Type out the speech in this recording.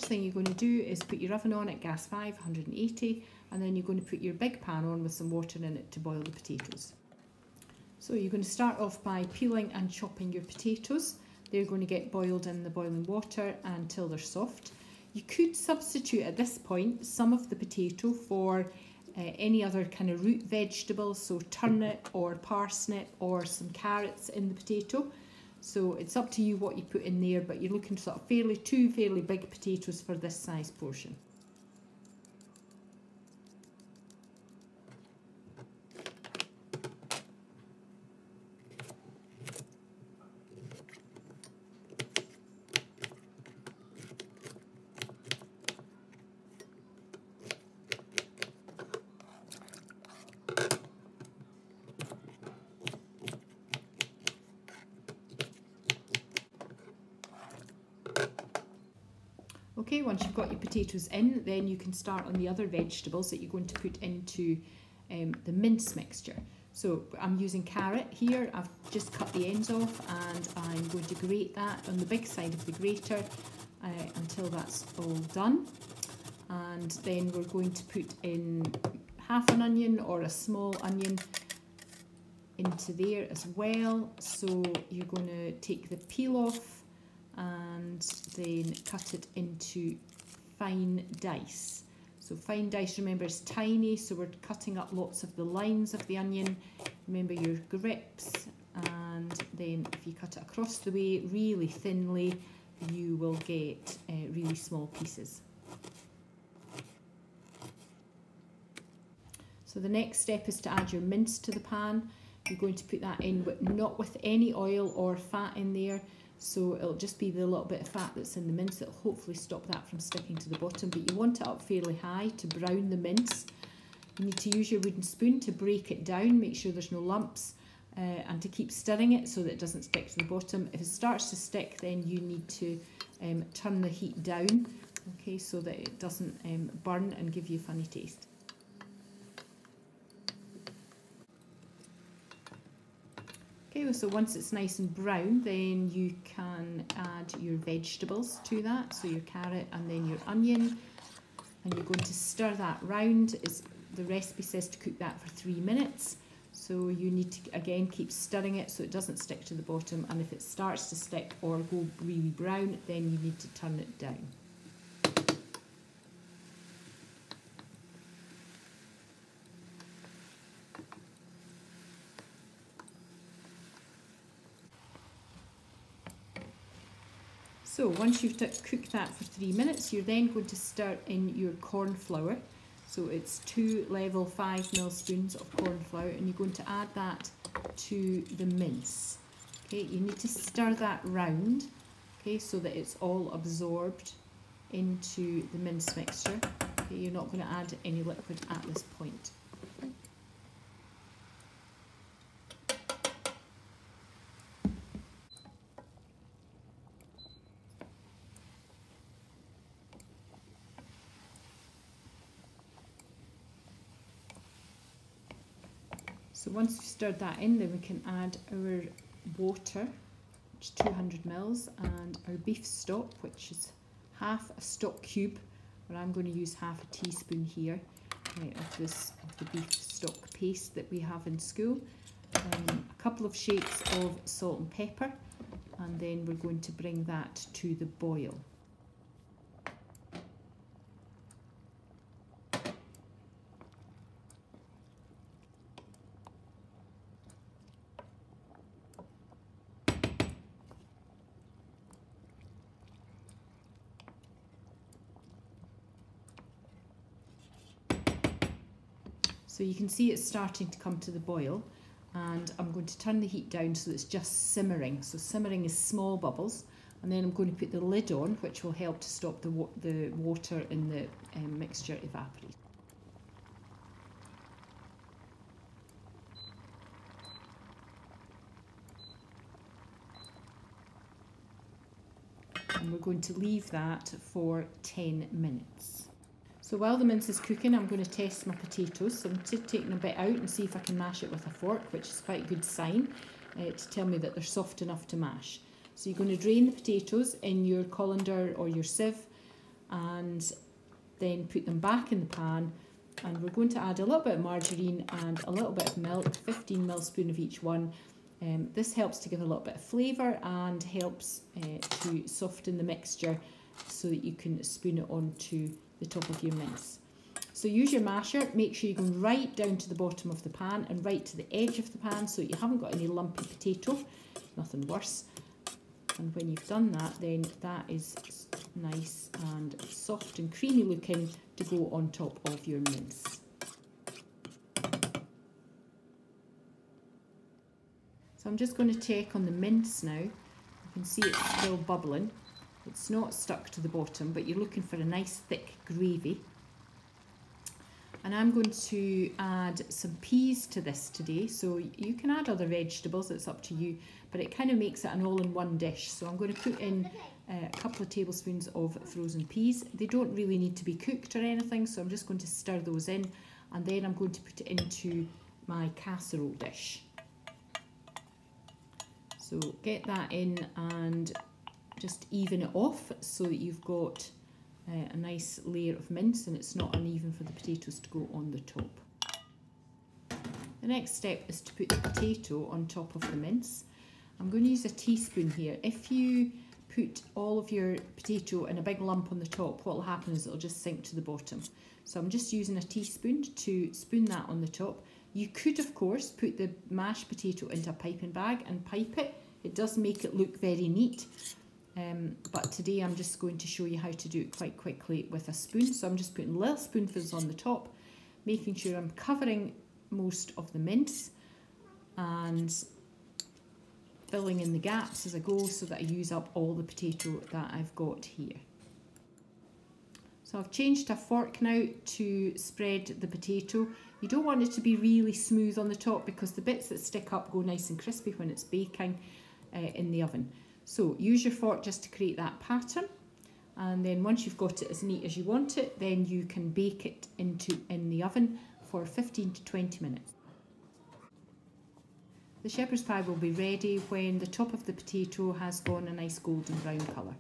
thing you're going to do is put your oven on at gas 5, 180, and then you're going to put your big pan on with some water in it to boil the potatoes. So you're going to start off by peeling and chopping your potatoes. They're going to get boiled in the boiling water until they're soft. You could substitute at this point some of the potato for any other kind of root vegetables, so turnip or parsnip or some carrots in the potato. So it's up to you what you put in there, but you're looking for sort of two fairly big potatoes for this size portion. Okay, once you've got your potatoes in, then you can start on the other vegetables that you're going to put into the mince mixture. So I'm using carrot here. I've just cut the ends off and I'm going to grate that on the big side of the grater until that's all done. And then we're going to put in half an onion or a small onion into there as well. So you're going to take the peel off and then cut it into fine dice. So fine dice, remember, is tiny, so we're cutting up lots of the lines of the onion. Remember your grips, and then if you cut it across the way really thinly, you will get really small pieces. So the next step is to add your mince to the pan. You're going to put that in, but not with any oil or fat in there. So it'll just be the little bit of fat that's in the mince that'll hopefully stop that from sticking to the bottom. But you want it up fairly high to brown the mince. You need to use your wooden spoon to break it down, make sure there's no lumps, and to keep stirring it so that it doesn't stick to the bottom. If it starts to stick, then you need to turn the heat down, okay, so that it doesn't burn and give you a funny taste. Okay, so once it's nice and brown, then you can add your vegetables to that, so your carrot and then your onion, and you're going to stir that round. The recipe says to cook that for 3 minutes, so you need to again keep stirring it so it doesn't stick to the bottom, and if it starts to stick or go really brown, then you need to turn it down. So once you've cooked that for 3 minutes, you're then going to stir in your corn flour. So it's 2 level 5mm spoons of corn flour, and you're going to add that to the mince. Okay, you need to stir that round, okay, so that it's all absorbed into the mince mixture. Okay, you're not going to add any liquid at this point. So once you've stirred that in, then we can add our water, which is 200ml, and our beef stock, which is half a stock cube, but I'm going to use half a teaspoon here of the beef stock paste that we have in school. A couple of shakes of salt and pepper, and then we're going to bring that to the boil. So you can see it's starting to come to the boil, and I'm going to turn the heat down so it's just simmering. So simmering is small bubbles, and then I'm going to put the lid on, which will help to stop the water in the mixture evaporating. And we're going to leave that for 10 minutes. So while the mince is cooking, I'm going to test my potatoes. So I'm just taking a bit out and see if I can mash it with a fork, which is quite a good sign to tell me that they're soft enough to mash. So you're going to drain the potatoes in your colander or your sieve, and then put them back in the pan, and we're going to add a little bit of margarine and a little bit of milk, 15 milliliters of each one. This helps to give a little bit of flavour and helps to soften the mixture so that you can spoon it onto the top of your mince. So use your masher, make sure you're going right down to the bottom of the pan and right to the edge of the pan so you haven't got any lumpy potato, nothing worse. And when you've done that, then that is nice and soft and creamy looking to go on top of your mince. So I'm just going to check on the mince now. You can see it's still bubbling. It's not stuck to the bottom, but you're looking for a nice thick gravy. And I'm going to add some peas to this today. So you can add other vegetables, it's up to you, but it kind of makes it an all-in-one dish. So I'm going to put in a couple of tablespoons of frozen peas. They don't really need to be cooked or anything, so I'm just going to stir those in, and then I'm going to put it into my casserole dish. So get that in and just even it off so that you've got a nice layer of mince and it's not uneven for the potatoes to go on the top. The next step is to put the potato on top of the mince. I'm going to use a teaspoon here. If you put all of your potato in a big lump on the top, what will happen is it'll just sink to the bottom. So I'm just using a teaspoon to spoon that on the top. You could, of course, put the mashed potato into a piping bag and pipe it. It does make it look very neat. But today I'm just going to show you how to do it quite quickly with a spoon. So I'm just putting little spoonfuls on the top, making sure I'm covering most of the mince and filling in the gaps as I go so that I use up all the potato that I've got here. So I've changed to a fork now to spread the potato. You don't want it to be really smooth on the top because the bits that stick up go nice and crispy when it's baking in the oven. So use your fork just to create that pattern, and then once you've got it as neat as you want it, then you can bake it in the oven for 15 to 20 minutes. The shepherd's pie will be ready when the top of the potato has gone a nice golden brown colour.